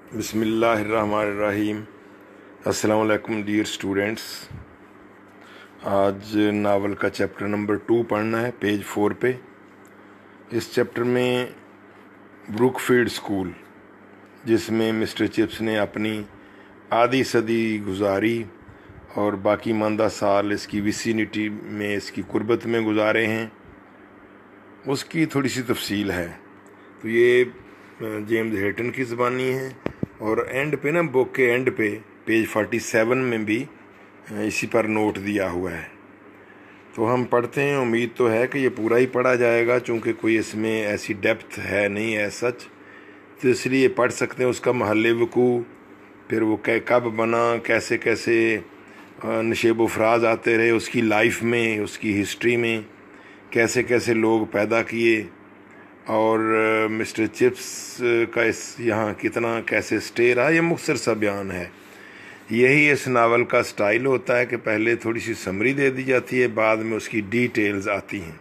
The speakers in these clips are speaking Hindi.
बिस्मिल्लाहिर्रहमानिर्रहीम। अस्सलाम वालेकुम डियर स्टूडेंट्स। आज नावल का चैप्टर नंबर 2 पढ़ना है, पेज 4 पे। इस चैप्टर में ब्रुकफील्ड स्कूल, जिसमें मिस्टर चिप्स ने अपनी आधी सदी गुजारी और बाकी मांदा साल इसकी विसिनिटी में, इसकी कुर्बत में गुजारे हैं, उसकी थोड़ी सी तफसील है। तो ये जेम्स हेटन की ज़बानी है और एंड पे ना, बुक के एंड पे पेज 47 में भी इसी पर नोट दिया हुआ है। तो हम पढ़ते हैं। उम्मीद तो है कि ये पूरा ही पढ़ा जाएगा, चूँकि कोई इसमें ऐसी डेप्थ है नहीं है सच, तो इसलिए पढ़ सकते हैं। उसका महल वकूअ, फिर वो कब बना, कैसे कैसे नशेब अफराज आते रहे उसकी लाइफ में, उसकी हिस्ट्री में, कैसे कैसे लोग पैदा किए, और मिस्टर चिप्स का इस यहाँ कितना कैसे स्टे रहा। ये मुख्तसर सा बयान है। यही इस नावल का स्टाइल होता है कि पहले थोड़ी सी समरी दे दी जाती है, बाद में उसकी डिटेल्स आती हैं।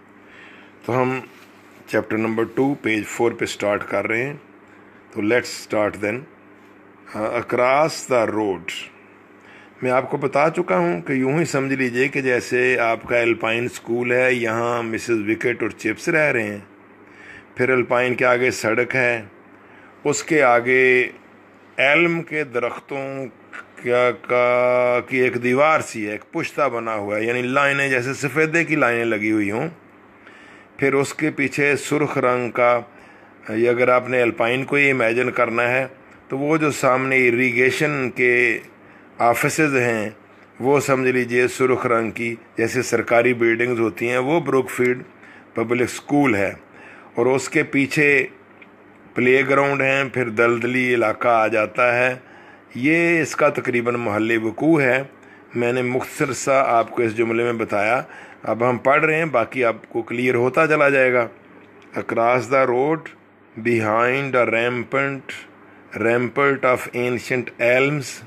तो हम चैप्टर नंबर 2 पेज 4 पे स्टार्ट कर रहे हैं। तो let's start then. Across the road. मैं आपको बता चुका हूँ कि यूं ही समझ लीजिए कि जैसे आपका एल्पाइन स्कूल है, यहाँ मिसेस विकेट और चिप्स रह रहे हैं। फिर अल्पाइन के आगे सड़क है, उसके आगे एल्म के दरख्तों की एक दीवार सी है, एक पुश्ता बना हुआ है, यानी लाइनें जैसे सफ़ेदे की लाइनें लगी हुई हों। फिर उसके पीछे सुर्ख रंग का, ये अगर आपने अल्पाइन को ही इमेजिन करना है तो वो जो सामने इरिगेशन के ऑफिसेज हैं, वो समझ लीजिए सुर्ख रंग की जैसे सरकारी बिल्डिंग्स होती हैं, वो ब्रुकफील्ड पब्लिक स्कूल है। और उसके पीछे प्लेग्राउंड हैं, फिर दलदली इलाका आ जाता है। ये इसका तकरीबन महल वकूअ है। मैंने मुख्तसर सा आपको इस जुमले में बताया। अब हम पढ़ रहे हैं, बाकी आपको क्लियर होता चला जाएगा। Across the road behind a rampart of ancient elms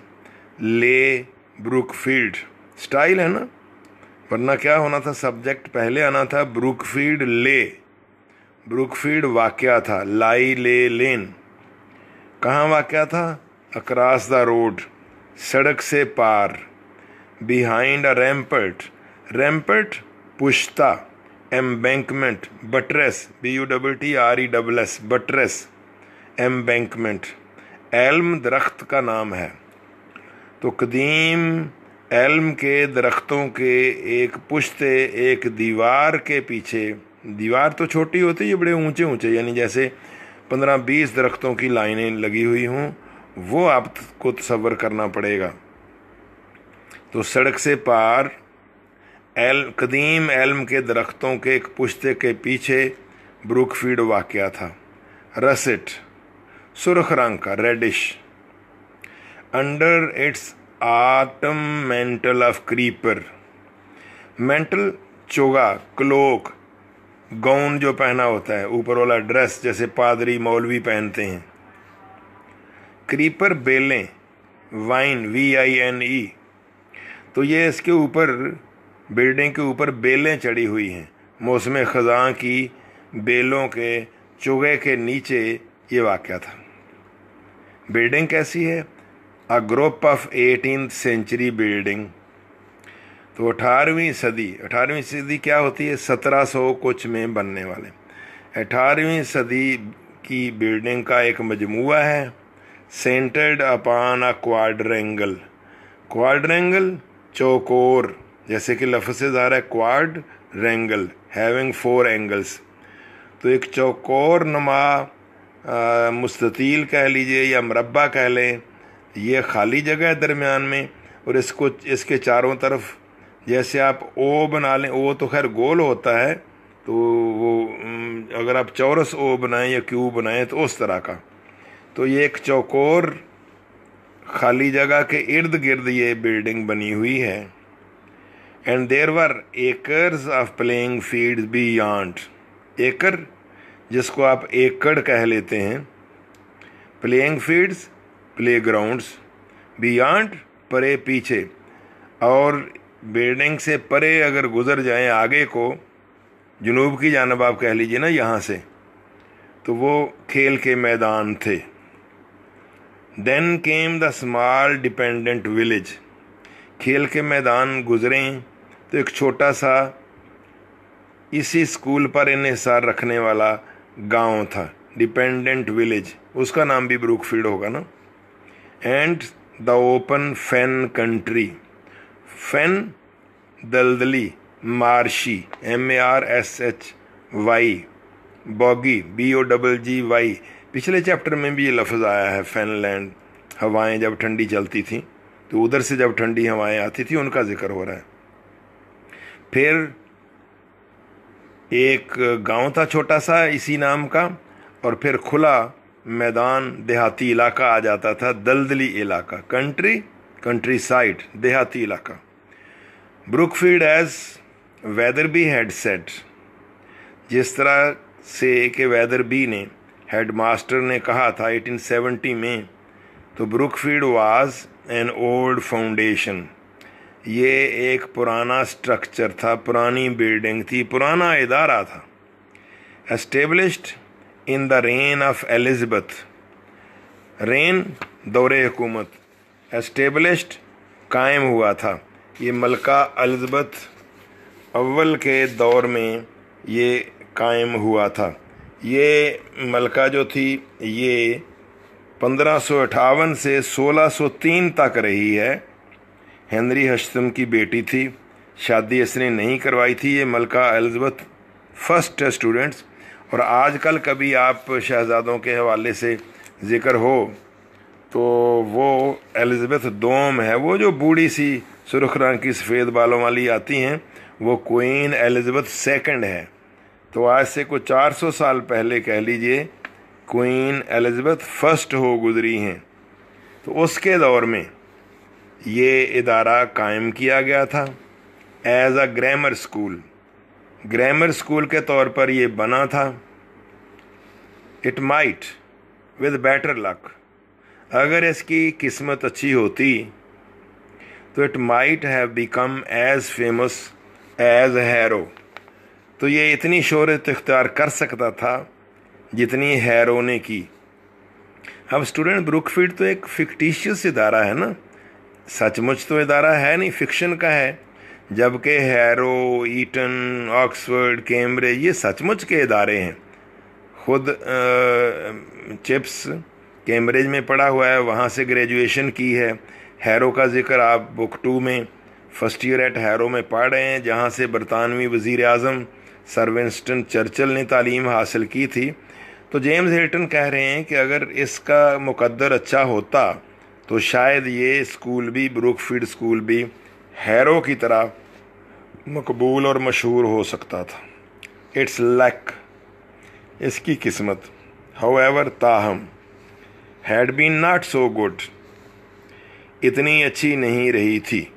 lay Brookfield. Style है ना, वरना क्या होना था, सब्जेक्ट पहले आना था ब्रुकफील्ड ले। ब्रुकफील्ड वाक़या था, लाई ले लेन कहाँ वाक़या था? अक्रॉस द रोड, सड़क से पार। बिहाइंड अ रैम्पर्ट पुश्ता, embankment buttress, BUTTRESS buttress, embankment. Elm दरख्त का नाम है। तो कदीम एल्म के दरख्तों के एक पुश्ते, एक दीवार के पीछे, दीवार तो छोटी होती है, बड़े ऊंचे ऊंचे, यानी जैसे 15-20 दरख्तों की लाइनें लगी हुई हों, वो आपको तसव्वुर करना पड़ेगा। तो सड़क से पार कदीम एल्म के दरख्तों के एक पुश्ते के पीछे ब्रुकफील्ड वाक़या था। रसेट, सुर्ख रंग का, reddish. Under its autumn mantle of creeper. Mantle चोगा, क्लोक, गाउन जो पहना होता है, ऊपर वाला ड्रेस जैसे पादरी मौलवी पहनते हैं। क्रीपर बेलें, वाइन VINE। तो ये इसके ऊपर, बिल्डिंग के ऊपर बेलें चढ़ी हुई हैं, मौसम ख़ज़ां की बेलों के चुगे के नीचे ये वाक़या था। बिल्डिंग कैसी है? A group of 18th century building. तो 18वीं सदी क्या होती है? 1700 कुछ में बनने वाले 18वीं सदी की बिल्डिंग का एक मजमुआ है। सेंटर्ड अपॉन अ क्वाड्रेंगल, चौकोर, जैसे कि लफ्ज़ से ज़ाहिर है, क्वाड रेंगल, हैविंग 4 एंगल्स। तो एक चौकोर नुमा मुस्ततील कह लीजिए या मरबा कह लें, ये खाली जगह है दरमियान में, और इसके चारों तरफ जैसे आप ओ बना लें, ओ तो खैर गोल होता है, तो वो अगर आप चौरस ओ बनाएं या क्यूब बनाएं तो उस तरह का। तो ये एक चौकोर खाली जगह के इर्द गिर्द ये बिल्डिंग बनी हुई है। And there were acres of playing fields beyond. Acre जिसको आप एकड़ कह लेते हैं, प्लेइंग फील्ड्स प्लेग्राउंड्स, बियॉन्ड परे पीछे, और बिल्डिंग से परे अगर गुजर जाएं आगे को, जुनूब की जानब आप कह लीजिए ना यहाँ से, तो वो खेल के मैदान थे। Then came the small dependent village. खेल के मैदान गुजरे तो एक छोटा सा इसी स्कूल पर इन्हिसार रखने वाला गांव था, डिपेंडेंट विलेज, उसका नाम भी ब्रुकफील्ड होगा ना। And the open fen country, fen दलदली, मार्शी, MARSHY, बॉगी, BOGGY। पिछले चैप्टर में भी ये लफ्ज़ आया है, फेनलैंड। हवाएं जब ठंडी चलती थी तो उधर से जब ठंडी हवाएं आती थी उनका जिक्र हो रहा है। फिर एक गांव था छोटा सा इसी नाम का, और फिर खुला मैदान देहाती इलाका आ जाता था, दलदली इलाका, कंट्री साइड, देहाती इलाका। Brookfield as Wetherby had said, जिस तरह से कि वेदरबी ने, हेडमास्टर ने कहा था 1870 में, तो Brookfield was an old foundation, ये एक पुराना स्ट्रक्चर था, पुरानी बिल्डिंग थी, पुराना इदारा था। Established in the rain of Elizabeth, rain दौरे हुकूमत, एस्टेब्लिश्ड कायम हुआ था, ये मलका एलिज़ाबेथ अव्वल के दौर में ये कायम हुआ था। ये मलका जो थी ये 1558 से 1603 तक रही है। हेनरी हस्टम की बेटी थी, शादी इसने नहीं करवाई थी। ये मलका एलिज़ाबेथ फर्स्ट है स्टूडेंट्स। और आजकल कभी आप शहज़ादों के हवाले से ज़िक्र हो तो वो एलिज़ाबेथ दोम है, वो जो बूढ़ी सी सुर्ख रंग की सफ़ेद बालों वाली आती हैं, वो क्वीन एलिज़ाबेथ सेकंड है। तो आज से कुछ 400 साल पहले कह लीजिए क्वीन एलिज़ाबेथ फर्स्ट हो गुजरी हैं। तो उसके दौर में ये इदारा कायम किया गया था as a grammar school, grammar school के तौर पर ये बना था। It might with better luck, अगर इसकी किस्मत अच्छी होती तो it might have become as famous as Harrow, तो ये इतनी शोहरत इख्तियार कर सकता था जितनी हैरो ने की। अब स्टूडेंट ब्रुकफील्ड तो एक फिक्टिशियस इदारा है ना, सचमुच तो इदारा है नहीं, फिक्शन का है। जबकि हैरो, ईटन, ऑक्सफोर्ड, कैम्ब्रिज ये सचमुच के इदारे हैं। खुद चिप्स कैम्ब्रिज में पढ़ा हुआ है, वहाँ से ग्रेजुएशन की है। हैरो का जिक्र आप बुक 2 में फर्स्ट ईयर एट हैरो में पढ़ रहे हैं, जहाँ से बरतानवी वज़ीर आज़म सर विंस्टन चर्चिल ने तालीम हासिल की थी। तो जेम्स हिल्टन कह रहे हैं कि अगर इसका मुकद्दर अच्छा होता तो शायद ये स्कूल भी, ब्रुकफील्ड स्कूल भी हैरो की तरह मकबूल और मशहूर हो सकता था। इट्स लक, इसकी किस्मत, हाउएवर ताहम, had been not so good, इतनी अच्छी नहीं रही थी।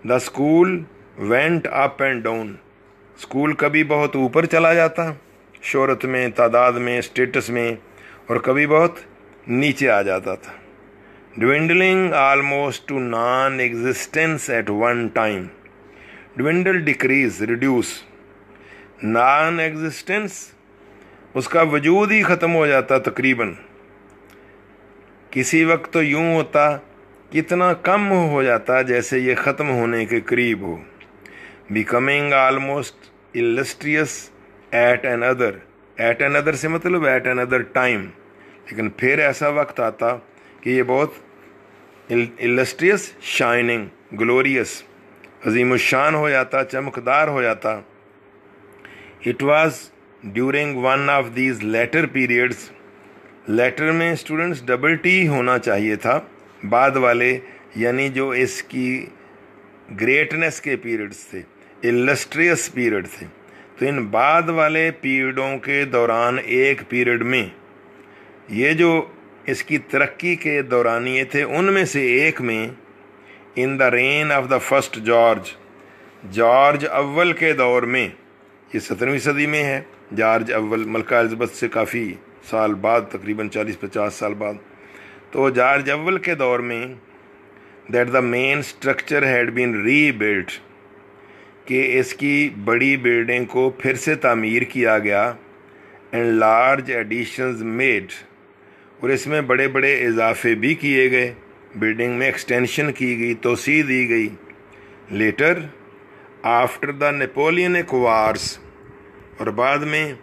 The school went up and down, school कभी बहुत ऊपर चला जाता शोहरत में, तादाद में, स्टेटस में, और कभी बहुत नीचे आ जाता था। Dwindling almost to non existence at one time, dwindle decrease reduce, non existence उसका वजूद ही ख़त्म हो जाता तकरीबन। किसी वक्त तो यूं होता कितना कम हो जाता जैसे ये ख़त्म होने के करीब हो। Becoming almost illustrious at another, at another से मतलब एट अनदर टाइम, लेकिन फिर ऐसा वक्त आता कि ये बहुत इलस्ट्रियस, शाइनिंग, ग्लोरियस, अजीमुशान हो जाता, चमकदार हो जाता। It was during one of these latter periods, latter में स्टूडेंट्स डबल टी होना चाहिए था, बाद वाले यानी जो इसकी ग्रेटनेस के पीरियड्स थे, इलस्ट्रियस पीरियड थे। तो इन बाद वाले पीरियडों के दौरान एक पीरियड में ये जो इसकी तरक्की के दौरानिए थे, उनमें से एक में in the rain of the first George अव्वल के दौर में, ये 17वीं सदी में है, जॉर्ज अव्वल मलका एलिज़ाबेथ से काफ़ी साल बाद, तकरीबन 40-50 साल बाद। तो जॉर्ज अव्वल के दौर में that the main structure had been rebuilt, कि इसकी बड़ी बिल्डिंग को फिर से तामीर किया गया, एंड लार्ज एडिशंस मेड, और इसमें बड़े बड़े इजाफे भी किए गए, बिल्डिंग में एक्सटेंशन की गई, तोसी दी गई। Later after the Napoleonic wars, और बाद में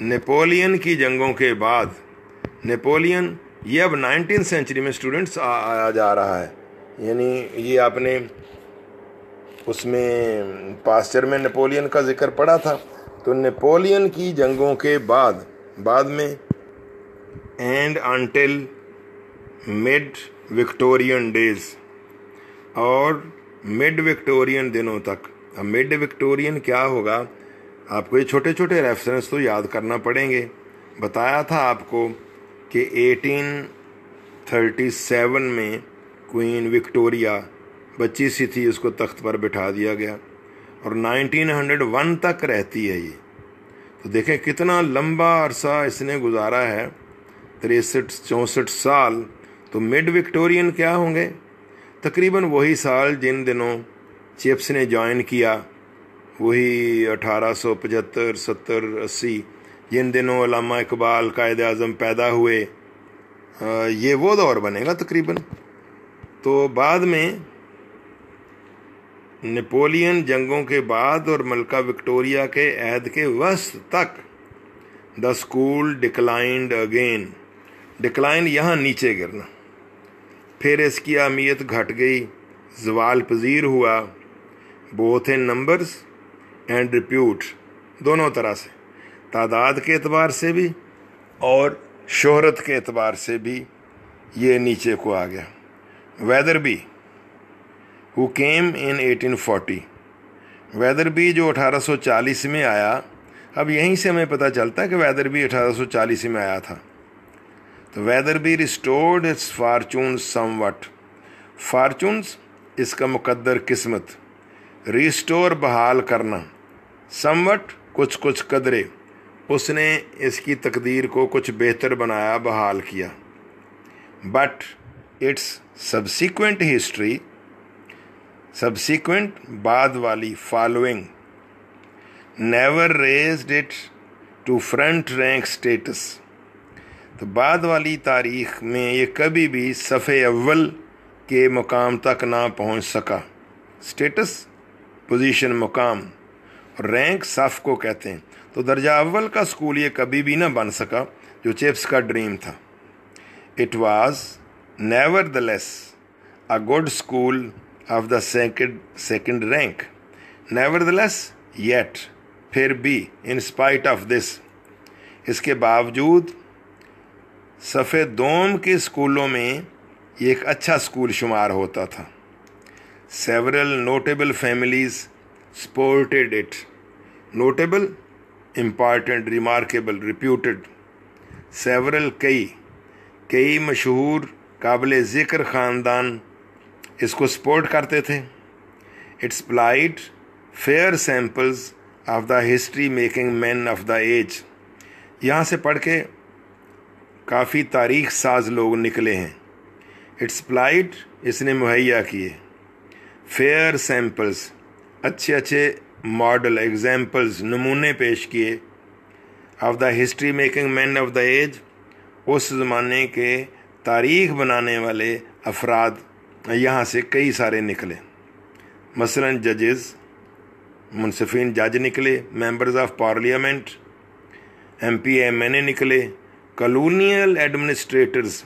नेपोलियन की जंगों के बाद, नेपोलियन ये अब 19th सेंचुरी में स्टूडेंट्स आया जा रहा है, यानी ये आपने उसमें पास्चर में नेपोलियन का जिक्र पड़ा था। तो नेपोलियन की जंगों के बाद में and until mid Victorian days, और मिड विक्टोरियन दिनों तक। अब मिड विक्टोरियन क्या होगा, आपको ये छोटे छोटे रेफरेंस तो याद करना पड़ेंगे। बताया था आपको कि 1837 में क्वीन विक्टोरिया बच्ची सी थी, उसको तख्त पर बिठा दिया गया, और 1901 तक रहती है ये। तो देखें कितना लंबा अरसा इसने गुजारा है, 63-64 साल। तो मिड विक्टोरियन क्या होंगे, तकरीबन वही साल जिन दिनों चिप्स ने ज्वाइन किया, वही 1875, 70, 80, जिन दिनों अल्लामा इकबाल कायद आज़म पैदा हुए, ये वो दौर बनेगा तकरीबन। तो बाद में नेपोलियन जंगों के बाद और मलका विक्टोरिया के अहद के वस्त तक the school declined again. Decline यहाँ नीचे गिरना, फिर इसकी अहमियत घट गई, ज़वाल पजीर हुआ, both in numbers and repute, दोनों तरह से, तादाद के एतबार से भी और शोहरत के एतबार से भी ये नीचे को आ गया। Wetherby who came in 1840, Wetherby जो 1840 में आया। अब यहीं से हमें पता चलता है कि वेदरबी 1840 में आया था। तो Wetherby restored it's Fortune somewhat, fortunes इसका मुकद्दर किस्मत, रिस्टोर बहाल करना, समवट कुछ कुछ कदरे, उसने इसकी तकदीर को कुछ बेहतर बनाया, बहाल किया। But its subsequent history, subsequent बाद वाली, following, never raised it to front rank status. तो बाद वाली तारीख में ये कभी भी सफ़े अव्वल के मुकाम तक ना पहुंच सका। स्टेटस पोजीशन, मुकाम, और रैंक सफ़ को कहते हैं। तो दर्जा अव्वल का स्कूल ये कभी भी ना बन सका जो चिप्स का ड्रीम था। It was nevertheless a good school of the second rank, nevertheless yet, फिर भी, इन स्पाइट ऑफ दिस, इसके बावजूद सफ़ेद दोम के स्कूलों में ये एक अच्छा स्कूल शुमार होता था। Several notable families supported it, notable important, remarkable, reputed, several कई मशहूर काबिल ज़िक्र ख़ानदान इसको सपोर्ट करते थे। Its supplied fair samples of the history making man of the age, यहाँ से पढ़ के काफ़ी तारीख साज लोग निकले हैं। इट्स सप्लाइड इसने मुहैया किए, फेयर सैम्पल्स अच्छे अच्छे मॉडल, एग्जाम्पल्स, नमूने पेश किए, of the history making man of the age, उस ज़माने के तारीख बनाने वाले अफराद यहाँ से कई सारे निकले। मसलन जजेस, मुनसिफिन जज निकले, members of parliament, MP MNA निकले, कॉलोनियल एडमिनिस्ट्रेटर्स,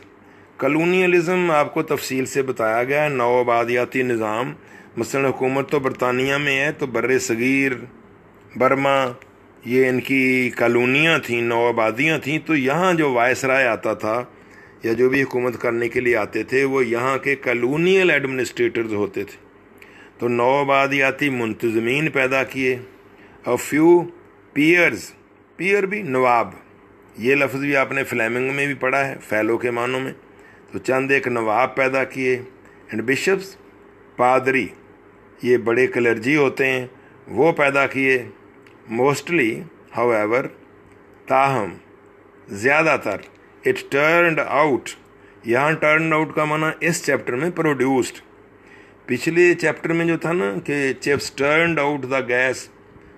कॉलोनियलिज़म आपको तफसील से बताया गया है, नौआबादियाती निज़ाम। मसलन हुकूमत तो बरतानिया में है, तो बर्रे सगीर, बर्मा, ये इनकी कॉलोनियाँ थीं, नौआबादियाँ थीं। तो यहाँ जो वायसराय आता था या जो भी हुकूमत करने के लिए आते थे, वो यहाँ के कॉलोनियल एडमिनिस्ट्रेटर्स होते थे। तो नौआबादियाती मुंतज़मीन पैदा किए। अ फ्यू पीयर्स, पीयर भी नवाब, ये लफ्ज़ भी आपने फ्लेमिंग में भी पढ़ा है, फैलो के मानों में। तो चंद एक नवाब पैदा किए। एंड बिशप्स, पादरी, ये बड़े क्लर्जी होते हैं, वो पैदा किए। मोस्टली हाउएवर, ताहम, ज़्यादातर, इट टर्न्ड आउट, यहाँ टर्न आउट का माना इस चैप्टर में प्रोड्यूस्ड। पिछले चैप्टर में जो था ना कि chips turned out the gas,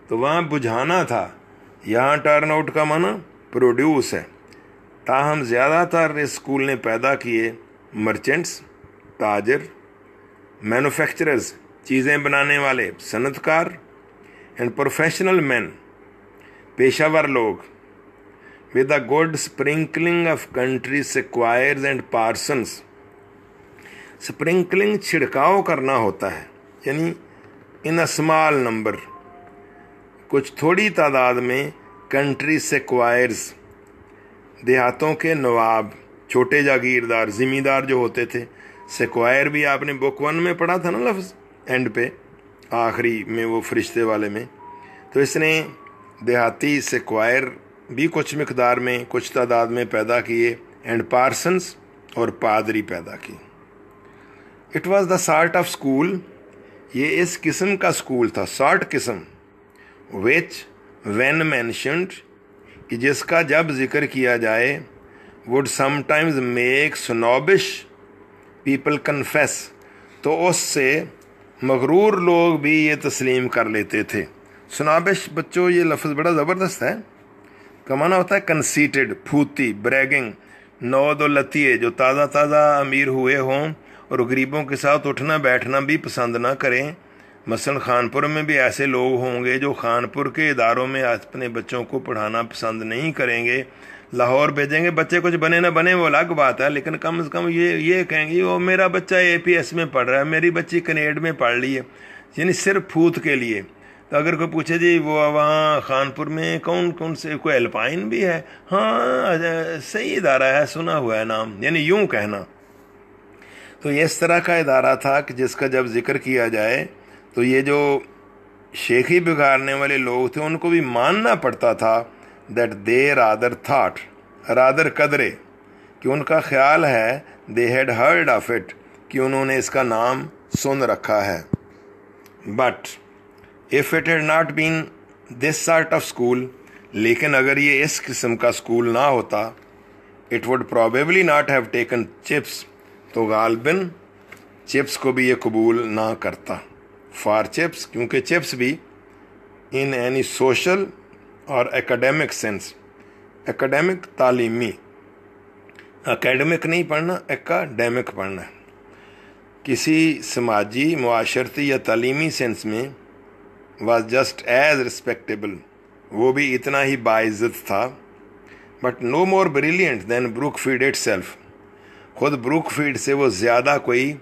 तो वहाँ बुझाना था, यहाँ टर्न आउट का माना प्रोड्यूस है। ताहम ज़्यादातर इस स्कूल ने पैदा किए मर्चेंट्स, ताजर, मैन्युफैक्चरर्स, चीज़ें बनाने वाले, सनतकार, एंड प्रोफेशनल मैन, पेशावर लोग, with a good sprinkling of country squires and parsons. Sprinkling छिड़काव करना होता है, यानी इन अ स्मॉल नंबर, कुछ थोड़ी तादाद में, कंट्री सेक्वायर्स, देहातों के नवाब, छोटे जागीरदार, ज़िमींदार जो होते थे। सेक्वायर भी आपने बुक 1 में पढ़ा था ना, लफ्ज़ एंड पे आखिरी में वो फरिश्ते वाले में। तो इसने देहाती सेक्वायर भी कुछ मिकदार में, कुछ तादाद में पैदा किए, एंड पार्सन्स, और पादरी पैदा की। It was the sort of school, ये इस किस्म का स्कूल था, सॉर्ट किस्म, विच व्हेन मेंशन्ड, कि जिसका जब जिक्र किया जाए, would sometimes make snobbish people confess, तो उससे मगरूर लोग भी ये तस्लीम कर लेते थे। स्नॉबिश बच्चों, ये लफ्ज़ बड़ा ज़बरदस्त है, का माना होता है कंसीटेड, फूती, ब्रैगिंग, नौदौलतिये, जो ताज़ा ताज़ा अमीर हुए हों और गरीबों के साथ उठना बैठना भी पसंद ना करें। मसलन खानपुर में भी ऐसे लोग होंगे जो खानपुर के इदारों में अपने बच्चों को पढ़ाना पसंद नहीं करेंगे, लाहौर भेजेंगे, बच्चे कुछ बने ना बने वो अलग बात है, लेकिन कम से कम ये कहेंगे वो मेरा बच्चा APS में पढ़ रहा है, मेरी बच्ची कनेड में पढ़ ली है, यानी सिर्फ फूत के लिए। तो अगर कोई पूछे जी वो वहाँ खानपुर में कौन कौन से, कोई एल्पाइन भी है, हाँ सही इदारा है, सुना हुआ है नाम, यानी यूँ कहना। तो ये इस तरह का इदारा था कि जिसका जब जिक्र किया जाए तो ये जो शेखी बिगाड़ने वाले लोग थे उनको भी मानना पड़ता था that they rather thought, rather कदरे, कि उनका ख्याल है, they had heard of it, कि उन्होंने इसका नाम सुन रखा है। But if it had not been this sort of school, लेकिन अगर ये इस किस्म का स्कूल ना होता, it would probably not have taken chips, तो गालबन चिप्स को भी ये कबूल ना करता। फॉर चिप्स, क्योंकि चिप्स भी इन एनी सोशल और एकेडमिक सेंस, एकेडमिक तालीमी, एकेडमिक नहीं पढ़ना, एकेडमिक पढ़ना, किसी समाजी, मुआशरती या तालीमी सेंस में, वाज जस्ट एज रिस्पेक्टेबल, वो भी इतना ही बाइज्जत था, but no more brilliant than Brookfield itself, खुद ब्रूकफील्ड से वो ज़्यादा कोई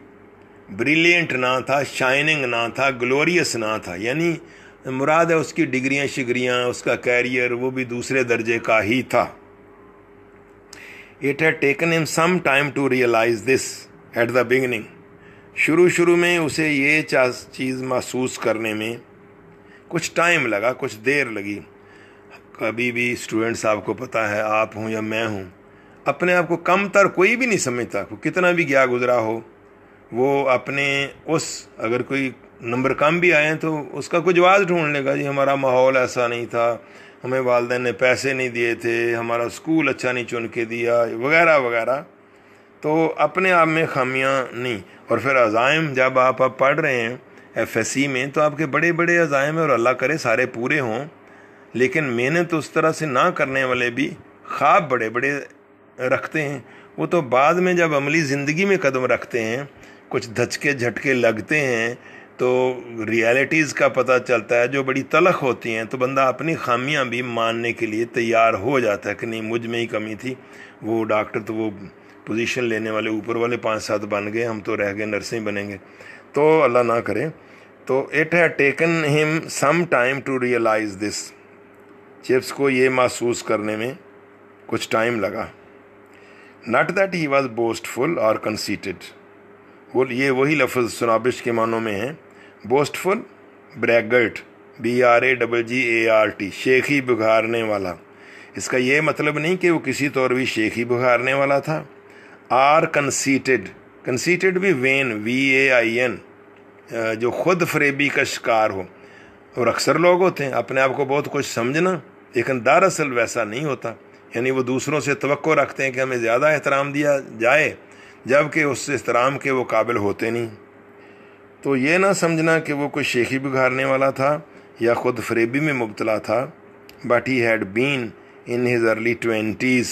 ब्रिलियंट ना था, शाइनिंग ना था, ग्लोरियस ना था, यानी मुराद है उसकी डिग्रियां शिग्रियां, उसका कैरियर वो भी दूसरे दर्जे का ही था। It had taken him some time to realise this at the beginning, शुरू में उसे ये चीज़ महसूस करने में कुछ टाइम लगा, कुछ देर लगी। कभी भी स्टूडेंट्स, आपको पता है, आप हों या मैं हूँ, अपने आप को कमतर कोई भी नहीं समझता, कितना भी गया गुजरा हो, वो अपने अगर कोई नंबर कम भी आए तो उसका कुछ जवाब ढूंढ लेगा, जी हमारा माहौल ऐसा नहीं था, हमें वालिदैन ने पैसे नहीं दिए थे, हमारा स्कूल अच्छा नहीं चुन के दिया, वगैरह वगैरह। तो अपने आप में खामियां नहीं। और फिर अज़ाइम जब आप पढ़ रहे हैं FSC में, तो आपके बड़े बड़े अज़ाइम है और अल्लाह करे सारे पूरे हों, लेकिन मेहनत उस तरह से ना करने वाले भी ख्वाब बड़े बड़े रखते हैं। वो तो बाद में जब अमली ज़िंदगी में कदम रखते हैं, कुछ धचके झटके लगते हैं, तो रियलिटीज़ का पता चलता है जो बड़ी तलख होती हैं, तो बंदा अपनी खामियां भी मानने के लिए तैयार हो जाता है कि नहीं मुझ में ही कमी थी। वो डॉक्टर तो वो पोजीशन लेने वाले ऊपर वाले 5-7 बन गए, हम तो रह गए नर्सिंग बनेंगे, तो अल्लाह ना करे। तो it had taken him some time to realise this, Chips को ये महसूस करने में कुछ टाइम लगा। Not that he was boastful और कंसीटेड, वो ये वही लफ्ज़ स्नॉबिश के मानों में है। बोस्टफुल, ब्रैगर्ट, BRAGGART, शेखी बुखारने वाला। इसका ये मतलब नहीं कि वो किसी तौर भी शेखी बुखारने वाला था। आर कंसीटेड, कंसीटेड भी वेन, VAIN, जो खुद फरेबी का शिकार हो। और अक्सर लोग होते हैं अपने आप को बहुत कुछ समझना, लेकिन दरअसल वैसा नहीं होता, यानी वो दूसरों से तवक्को रखते हैं कि हमें ज़्यादा एहतराम दिया जाए, जबकि उस एहतराम के वो काबिल होते नहीं। तो ये ना समझना कि वो कोई शेखी बिगाड़ने वाला था या ख़ुद फरेबी में मुब्तला था। But he had been in his early 20s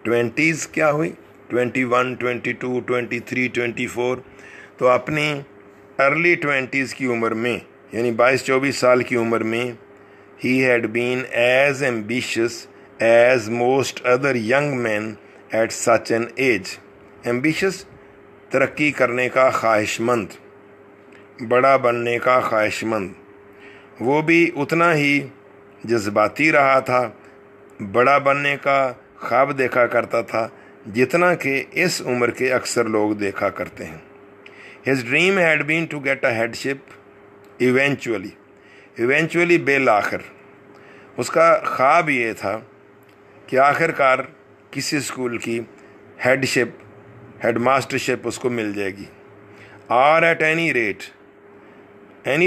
20s क्या हुई, 21, 22, 23, 24, तो अपनी अर्ली 20s की उम्र में यानी 22-24 साल की उम्र में he had been as ambitious as most other young men at such an age. ambitious तरक्की करने का ख्वाहिशमंद, बड़ा बनने का ख्वाहिशमंद, वो भी उतना ही जज्बाती रहा था, बड़ा बनने का ख्वाब देखा करता था जितना कि इस उम्र के अक्सर लोग देखा करते हैं. His dream had been to get a headship eventually bill आखिर. उसका ख्वाब ये था कि आखिरकार किसी स्कूल की हेडमास्टरशिप उसको मिल जाएगी. और एट एनी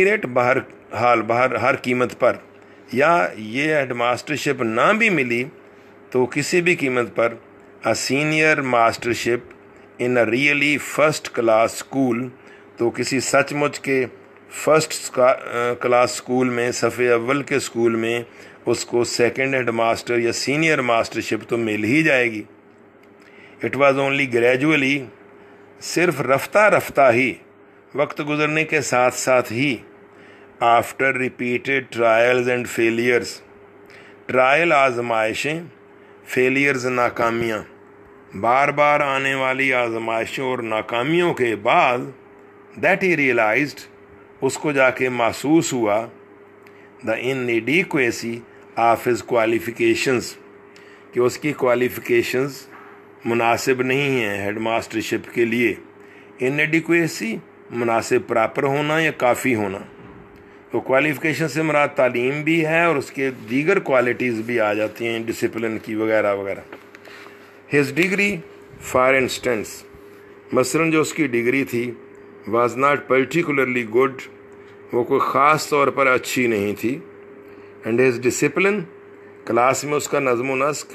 रेट बाहर हर कीमत पर, या ये हेडमास्टरशिप ना भी मिली तो किसी भी कीमत पर a senior mastership in a really first class school, तो किसी सचमुच के फर्स्ट क्लास स्कूल में, सफ़े अव्वल के स्कूल में उसको सेकंड हेड मास्टर या सीनियर मास्टरशिप तो मिल ही जाएगी. इट वाज ओनली ग्रेजुअली, सिर्फ रफ्ता रफ्ता ही, वक्त गुजरने के साथ साथ ही, after repeated trials and failures, trial आजमाइशें, फेलियर्स नाकामियाँ, बार बार आने वाली आजमाइशों और नाकामियों के बाद, दैट ही रियलाइज्ड, उसको जाके महसूस हुआ, the inadequacy of his qualifications, कि उसकी क्वालिफिकेशंस मुनासिब नहीं हैं हेडमास्टरशिप के लिए. इनएडिक्वेसी मुनासिब प्रॉपर होना या काफ़ी होना, तो क्वालिफिकेशन से मुराद तालीम भी है और उसके दीगर क्वालिटीज़ भी आ जाती हैं, डिसिप्लिन की वगैरह वगैरह. हिज डिग्री फॉर इंस्टेंस, मसलन जो उसकी डिग्री थी, वाज नॉट पर्टिकुलरली गुड, वो कोई ख़ास तौर पर अच्छी नहीं थी. एंड हिज डिसिप्लिन, क्लास में उसका नज़्म व नस्क,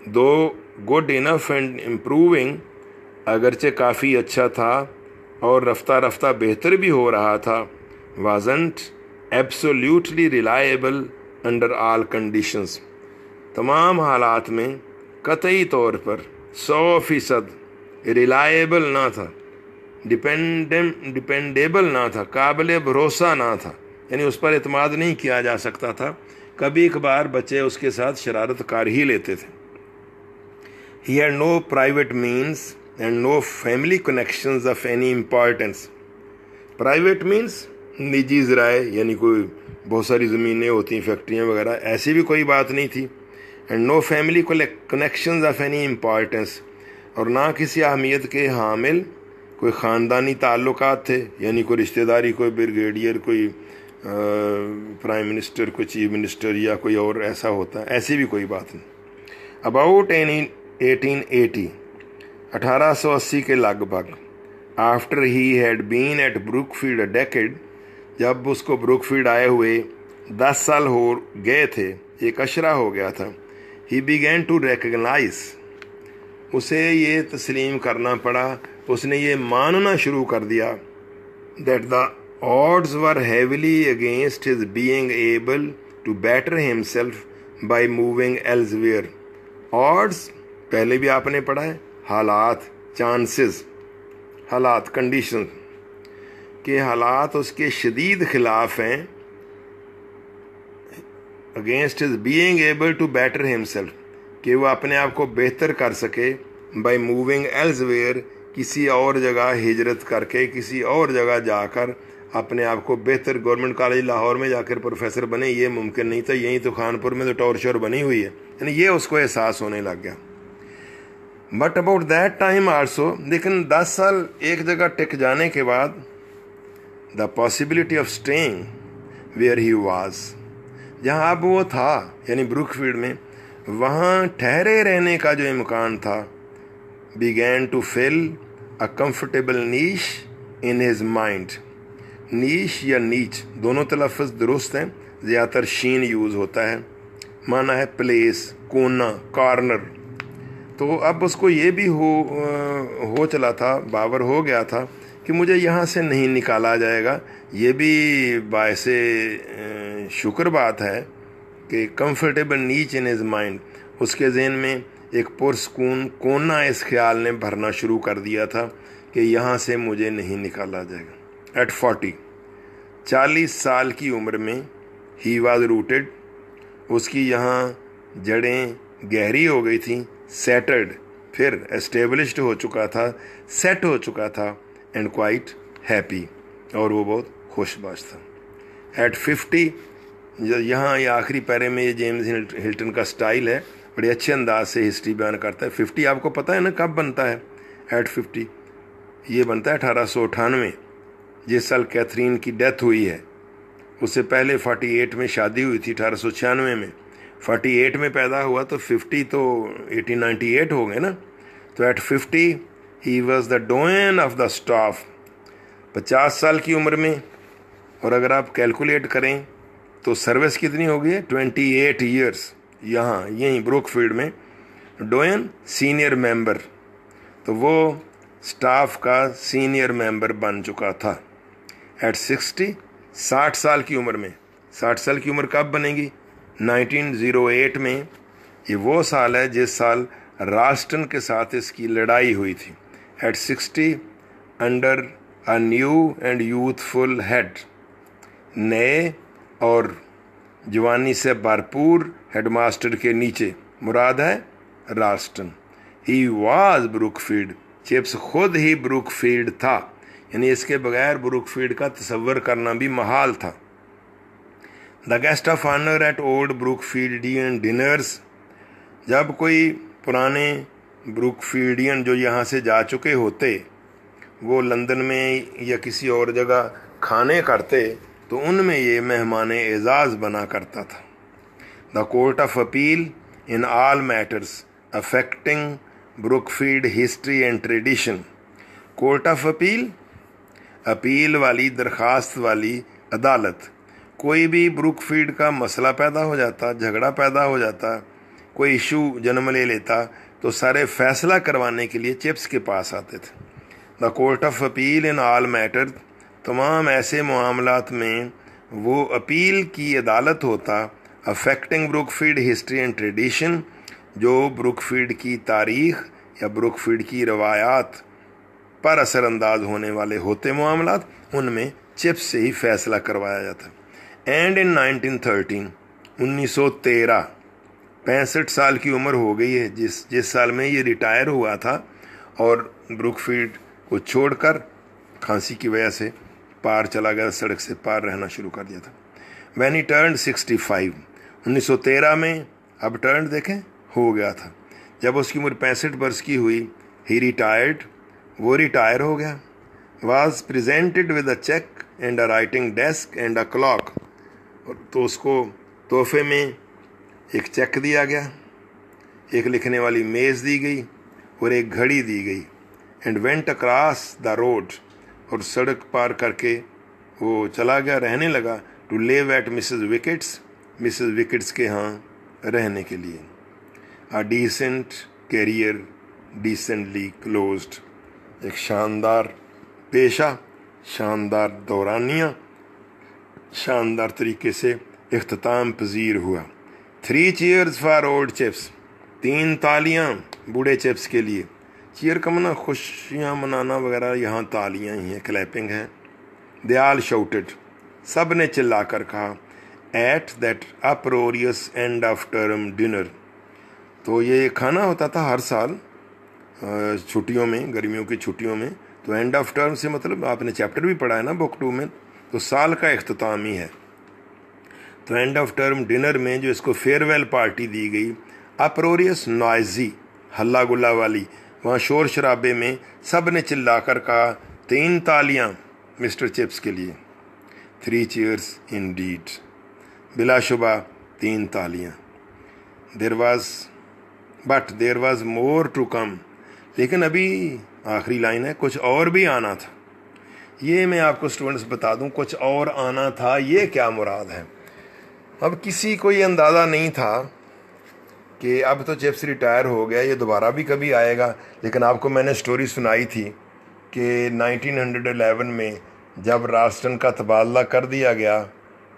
दो गुड इनफ एंड इम्प्रूविंग, अगरचे काफ़ी अच्छा था और रफ्ता रफ्ता बेहतर भी हो रहा था, wasn't absolutely reliable under all conditions, तमाम हालात में कतई तौर पर 100% रिलायबल ना था, डिपेंडेबल ना था, काबिल भरोसा ना था, यानी उस पर एतमाद नहीं किया जा सकता था. कभी कभार बच्चे उसके साथ शरारत कर ही लेते थे. He had no private means and no family connections of any importance. Private means निजी ज़राए, यानी कोई बहुत सारी ज़मीनें होती हैं, फैक्ट्रियाँ वगैरह, ऐसी भी कोई बात नहीं थी. And no family connections of any importance, और ना किसी अहमियत के हामिल कोई ख़ानदानी ताल्लुकात थे, यानी कोई रिश्तेदारी, कोई ब्रिगेडियर, कोई प्राइम मिनिस्टर, कोई चीफ मिनिस्टर या कोई और ऐसा होता, ऐसी भी कोई बात नहीं. अबाउट 1880, 1880 के लगभग, after he had been at Brookfield a decade, जब उसको ब्रुकफील्ड आए हुए 10 साल हो गए थे, एक अशरा हो गया था. ही बिगैन टू रिकग्नाइज, उसे ये तस्लीम करना पड़ा, उसने ये मानना शुरू कर दिया, that the odds were heavily against his being able to better himself by moving elsewhere. odds पहले भी आपने पढ़ा है, हालात, चांसेस, हालात, कंडीशन, के हालात उसके शदीद खिलाफ हैं, against his being able to better himself, कि वो अपने आप को बेहतर कर सके, बाय मूविंग एल्सवेयर, किसी और जगह हिजरत करके, किसी और जगह जाकर अपने आप को बेहतर, गवर्नमेंट कॉलेज लाहौर में जाकर प्रोफेसर बने, ये मुमकिन नहीं था, यहीं तो खानपुर में तो टॉर्चर बनी हुई है, यानी ये उसको एहसास होने लग गया. But about that time also, लेकिन 10 साल एक जगह टिक जाने के बाद, the possibility of staying where he was, जहाँ अब वो था, यानी ब्रुकफील्ड में, वहाँ ठहरे रहने का जो इम्कान था, began to fill a comfortable niche in his mind. Niche या नीच दोनों तलफ़्फ़ुज़ दुरुस्त हैं, ज़्यादातर शीन यूज़ होता है, माना है प्लेस, कोना, कॉर्नर. तो अब उसको ये भी हो चला था, बावर हो गया था कि मुझे यहाँ से नहीं निकाला जाएगा. ये भी बायसे शुक्र बात है कि कंफर्टेबल नीच इन हिज माइंड, उसके जहन में एक पुरस्कून कोना इस ख्याल ने भरना शुरू कर दिया था कि यहाँ से मुझे नहीं निकाला जाएगा। एट 40 साल की उम्र में ही वॉज रूटेड, उसकी यहाँ जड़ें गहरी हो गई थी। सेटल्ड, फिर एस्टेब्लिश्ड हो चुका था, सेट हो चुका था। एंड क्वाइट हैप्पी, और वो बहुत खुशबाश था। एट 50, यहाँ ये आखिरी पैरे में ये जेम्स हिल्टन का स्टाइल है, बड़े अच्छे अंदाज से हिस्ट्री बयान करता है। 50 आपको पता है ना कब बनता है? एट 50 ये बनता है 1898, जिस साल कैथरीन की डेथ हुई है। उससे पहले 48 में शादी हुई थी, 1896 में। 48 में पैदा हुआ तो 50 तो 1898 हो गए ना। तो at 50 he was the doyen of the staff, 50 साल की उम्र में। और अगर आप कैलकुलेट करें तो सर्विस कितनी हो गई है? 28 ईयर्स यहाँ यहीं ब्रुकफील्ड में। डोयन सीनियर मेंबर, तो वो स्टाफ का सीनियर मेंबर बन चुका था। एट 60 साल की उम्र में। 60 साल की उम्र कब बनेगी? 1908 में। ये वो साल है जिस साल रास्टन के साथ इसकी लड़ाई हुई थी। At 60 under a new and youthful head, नए और जवानी से भरपूर हेडमास्टर के नीचे, मुराद है रास्टन। ही वाज ब्रुकफील्ड, चिप्स खुद ही ब्रुकफील्ड था, यानी इसके बगैर ब्रुकफील्ड का तस्वर करना भी महाल था। The guest of honour at old Brookfieldian dinners, जब कोई पुराने ब्रुकफील्डियन जो यहाँ से जा चुके होते वो लंदन में या किसी और जगह खाने करते तो उनमें ये मेहमान एजाज बना करता था। The court of appeal in all matters affecting Brookfield history and tradition. Court of appeal, appeal वाली, दरखास्त वाली अदालत। कोई भी ब्रुकफील्ड का मसला पैदा हो जाता, झगड़ा पैदा हो जाता, कोई इशू जन्म ले लेता, तो सारे फैसला करवाने के लिए चिप्स के पास आते थे। The court of appeal in all matter, तमाम ऐसे मामलात में वो अपील की अदालत होता। Affecting Brookfield history and tradition, जो ब्रुकफील्ड की तारीख या ब्रुकफील्ड की रवायात पर असरअंदाज होने वाले होते मामलात, उनमें चिप्स से ही फैसला करवाया जाता। एंड इन 1913, 1913, 65 साल की उम्र हो गई है जिस साल में ये रिटायर हुआ था और ब्रुकफील्ड को छोड़कर खांसी की वजह से पार चला गया, सड़क से पार रहना शुरू कर दिया था। When he turned 65, 1913 में अब टर्न देखें हो गया था। जब उसकी उम्र 65 वर्ष की हुई, ही रिटायर्ड, वो रिटायर हो गया। was presented with a check and a writing desk and a clock, तो उसको तोहफे में एक चेक दिया गया, एक लिखने वाली मेज़ दी गई और एक घड़ी दी गई। And went across the road, और सड़क पार करके वो चला गया, रहने लगा। To live at Mrs Wickett's के यहाँ रहने के लिए। A decent career decently closed, एक शानदार पेशा, शानदार दौरानिया शानदार तरीके से इख्तिताम पजीर हुआ। 3 cheers फॉर ओल्ड चिप्स, 3 तालियां बूढ़े चिप्स के लिए। चीयर का मना खुशियाँ मनाना वगैरह, यहाँ तालियां ही हैं, क्लैपिंग है। दे ऑल शाउटेड, सब ने चिल्ला कर कहा। At that uproarious end of term dinner, तो ये खाना होता था हर साल छुट्टियों में, गर्मियों की छुट्टियों में। तो एंड ऑफ टर्म से मतलब आपने चैप्टर भी पढ़ा है ना बुक 2 में, तो साल का इख्तिताम ही है। तो एंड ऑफ टर्म डिनर में जो इसको फेयरवेल पार्टी दी गई, अप्रोरियस नॉइजी, हल्ला गुल्ला वाली, वहाँ शोर शराबे में सब ने चिल्लाकर कहा 3 तालियां मिस्टर चिप्स के लिए। 3 cheers इंडीड, बिलाशुबा 3 तालियां। There was more to come, लेकिन अभी आखिरी लाइन है, कुछ और भी आना था। ये मैं आपको स्टूडेंट्स बता दूं, कुछ और आना था, ये क्या मुराद है। अब किसी को ये अंदाज़ा नहीं था कि अब तो चिप्स रिटायर हो गया, ये दोबारा भी कभी आएगा। लेकिन आपको मैंने स्टोरी सुनाई थी कि 1911 में जब रास्टन का तबादला कर दिया गया,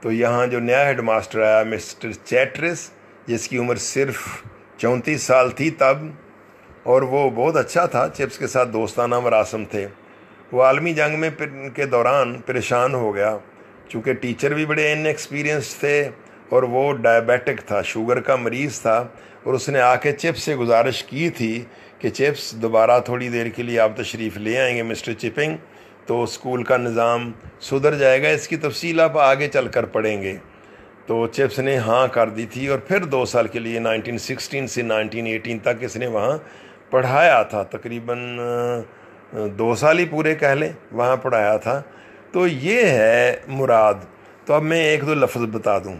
तो यहाँ जो नया हेडमास्टर आया मिस्टर चैट्रिस, जिसकी उम्र सिर्फ 34 साल थी तब, और वो बहुत अच्छा था। चिप्स के साथ दोस्ताना मरासम थे। वो आलमी जंग में के दौरान परेशान हो गया, चूँकि टीचर भी बड़े इनएक्सपीरियंस थे और वो डायबिटिक था, शुगर का मरीज़ था। और उसने आके चिप्स से गुजारिश की थी कि चिप्स दोबारा थोड़ी देर के लिए आप तशरीफ़ ले आएंगे मिस्टर चिपिंग, तो स्कूल का निज़ाम सुधर जाएगा। इसकी तफसील आप आगे चल कर पढ़ेंगे। तो चिप्स ने हाँ कर दी थी और फिर 2 साल के लिए 1916 से 1918 तक इसने वहाँ पढ़ाया था। तकरीबन 2 साल ही पूरे कह लें वहाँ पढ़ाया था। तो ये है मुराद। तो अब मैं 1-2 लफ्ज़ बता दूँ।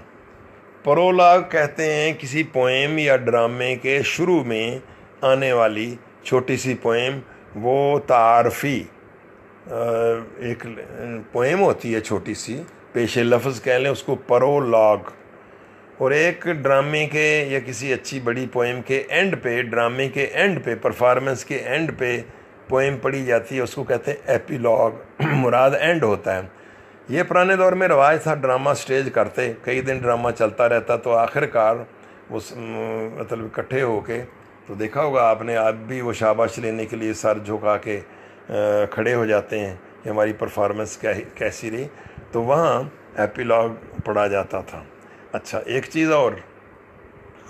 प्रोलॉग कहते हैं किसी पोएम या ड्रामे के शुरू में आने वाली छोटी सी पोएम। वो तारफ़ी एक पोएम होती है छोटी सी, पेशे लफ्ज़ कह लें उसको प्रोलॉग। और एक ड्रामे के या किसी अच्छी बड़ी पोएम के एंड पे, ड्रामे के एंड पे, परफॉर्मेंस के एंड पे पोएम पढ़ी जाती है, उसको कहते हैं एपिलॉग। मुराद एंड होता है। ये पुराने दौर में रवाज था, ड्रामा स्टेज करते, कई दिन ड्रामा चलता रहता, तो आखिरकार वो मतलब इकट्ठे होके, तो देखा होगा आपने, आप भी वो शाबाश लेने के लिए सर झुका के खड़े हो जाते हैं कि हमारी परफॉर्मेंस कैसी रही। तो वहाँ एपिलॉग पढ़ा जाता था। अच्छा, एक चीज़ और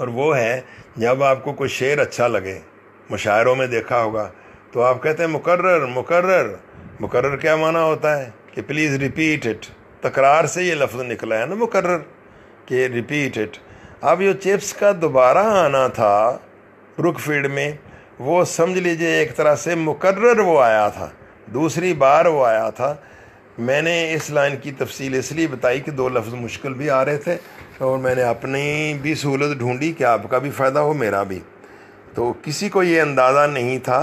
वो है, जब आपको कोई शेर अच्छा लगे, मुशायरों में देखा होगा, तो आप कहते हैं मुकर्रर मुकर्रर। मुकर्रर क्या माना होता है कि प्लीज़ रिपीट इट। तकरार से ये लफ्ज़ निकला है ना मुकर्रर, कि रिपीट इट। अब जो चिप्स का दोबारा आना था ब्रुकफील्ड में, वो समझ लीजिए एक तरह से मुकर्रर वो आया था, दूसरी बार वो आया था। मैंने इस लाइन की तफसील इसलिए बताई कि 2 लफ्ज़ मुश्किल भी आ रहे थे और मैंने अपनी भी सहूलत ढूंढी कि आपका भी फ़ायदा हो, मेरा भी। तो किसी को ये अंदाज़ा नहीं था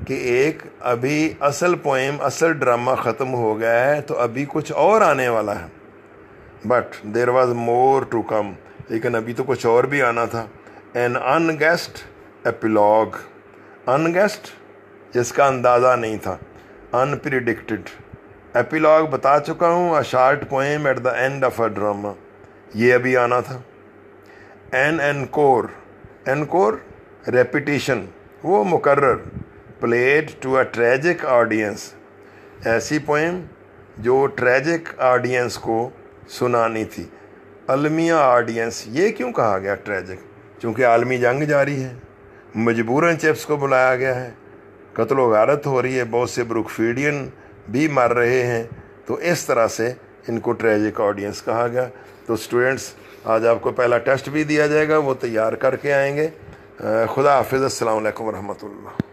कि एक अभी असल पोएम, असल ड्रामा ख़त्म हो गया है, तो अभी कुछ और आने वाला है। But there was more to come. लेकिन अभी तो कुछ और भी आना था। N unguessed epilogue. अनगेस्ड जिसका अंदाज़ा नहीं था, अनप्रिडिक्टेड। एपिलॉग बता चुका हूँ, a short poem at the end of a drama, ये अभी आना था। N encore. एनकोर रेपिटिशन, वो मुकर्रर, played to a tragic audience. ऐसी पोएम जो ट्रेजिक ऑडियंस को सुनानी थी। अलमिया ऑडियंस, ये क्यों कहा गया ट्रेजिक? क्योंकि आलमी जंग जारी है, मजबूरन चिप्स को बुलाया गया है, कत्ल व गारत हो रही है, बहुत से ब्रुकफील्डियन भी मर रहे हैं, तो इस तरह से इनको ट्रेजिक ऑडियंस कहा गया। तो स्टूडेंट्स, आज आपको पहला टेस्ट भी दिया जाएगा, वो तैयार करके आएंगे। खुदा हाफिज़। अस्सलाम वालेकुम रहमतुल्लाह।